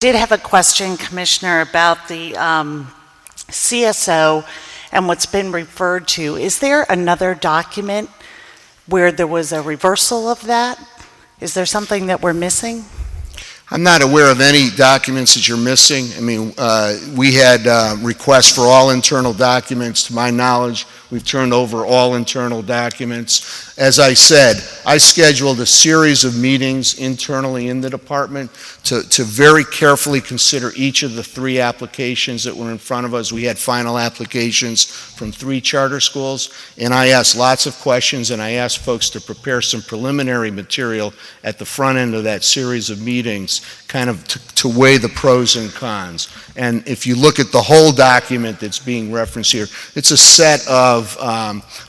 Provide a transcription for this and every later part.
did have a question, Commissioner, about the CSO and what's been referred to. Is there another document where there was a reversal of that? Is there something that we're missing? I'm not aware of any documents that you're missing. I mean, we had requests for all internal documents. To my knowledge, we've turned over all internal documents. As I said, I scheduled a series of meetings internally in the department to very carefully consider each of the 3 applications that were in front of us. We had final applications from 3 charter schools, and I asked lots of questions, and I asked folks to prepare some preliminary material at the front end of that series of meetings, kind of to weigh the pros and cons. And if you look at the whole document that's being referenced here, it's a set of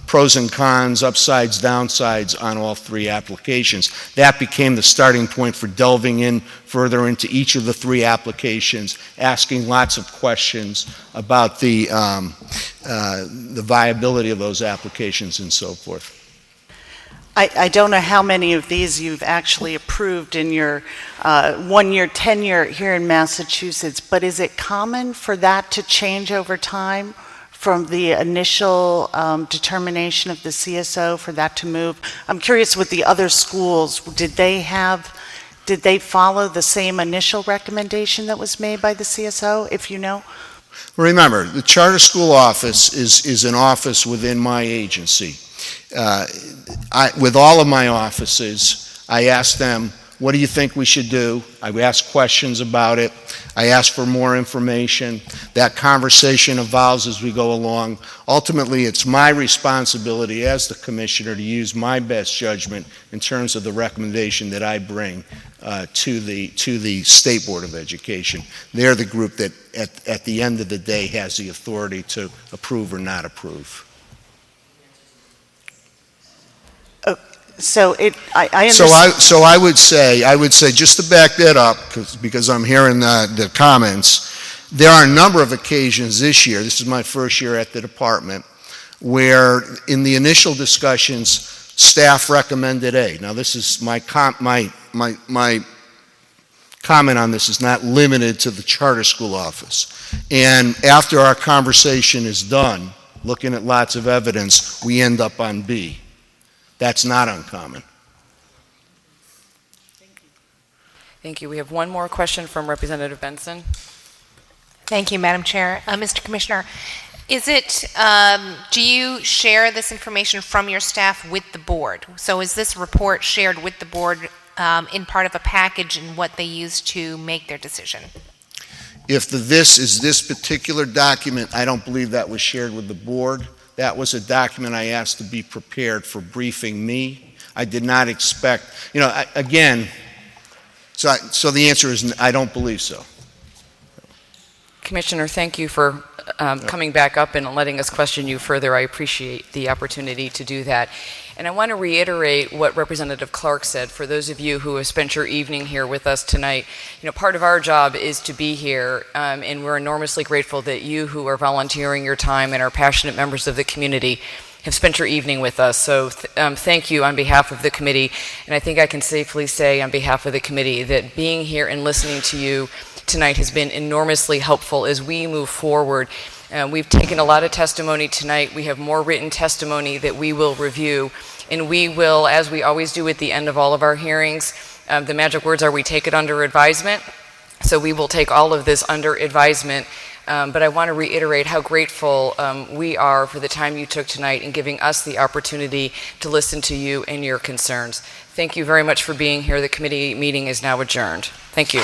pros and cons, upsides, downsides on all 3 applications. That became the starting point for delving in further into each of the 3 applications, asking lots of questions about the viability of those applications and so forth. I don't know how many of these you've actually approved in your 1-year tenure here in Massachusetts, but is it common for that to change over time from the initial determination of the CSO, for that to move? I'm curious with the other schools, did they follow the same initial recommendation that was made by the CSO, if you know? Remember, the charter school office is an office within my agency. With all of my offices, I ask them, what do you think we should do? I ask questions about it. I ask for more information. That conversation evolves as we go along. Ultimately, it's my responsibility as the commissioner to use my best judgment in terms of the recommendation that I bring to the State Board of Education. They're the group that, at the end of the day, has the authority to approve or not approve. So I understand. So I would say, just to back that up, because I'm hearing the comments, there are a number of occasions this year, this is my first year at the department, where in the initial discussions, staff recommended A. Now this is my comment on this is not limited to the charter school office. And after our conversation is done, looking at lots of evidence, we end up on B. That's not uncommon. Thank you. We have one more question from Representative Benson. Thank you, Madam Chair. Mr. Commissioner, do you share this information from your staff with the board? So is this report shared with the board in part of a package and what they use to make their decision? If this is this particular document, I don't believe that was shared with the board. That was a document I asked to be prepared for briefing me. I did not expect, again, so the answer is I don't believe so. Commissioner, thank you for coming back up and letting us question you further. I appreciate the opportunity to do that. And I want to reiterate what Representative Clark said. For those of you who have spent your evening here with us tonight, part of our job is to be here, and we're enormously grateful that you who are volunteering your time and are passionate members of the community have spent your evening with us. So thank you on behalf of the committee, and I think I can safely say on behalf of the committee that being here and listening to you tonight has been enormously helpful as we move forward. We've taken a lot of testimony tonight. We have more written testimony that we will review, and we will, as we always do at the end of all of our hearings, the magic words are we take it under advisement. So we will take all of this under advisement, but I want to reiterate how grateful we are for the time you took tonight in giving us the opportunity to listen to you and your concerns. Thank you very much for being here. The committee meeting is now adjourned. Thank you.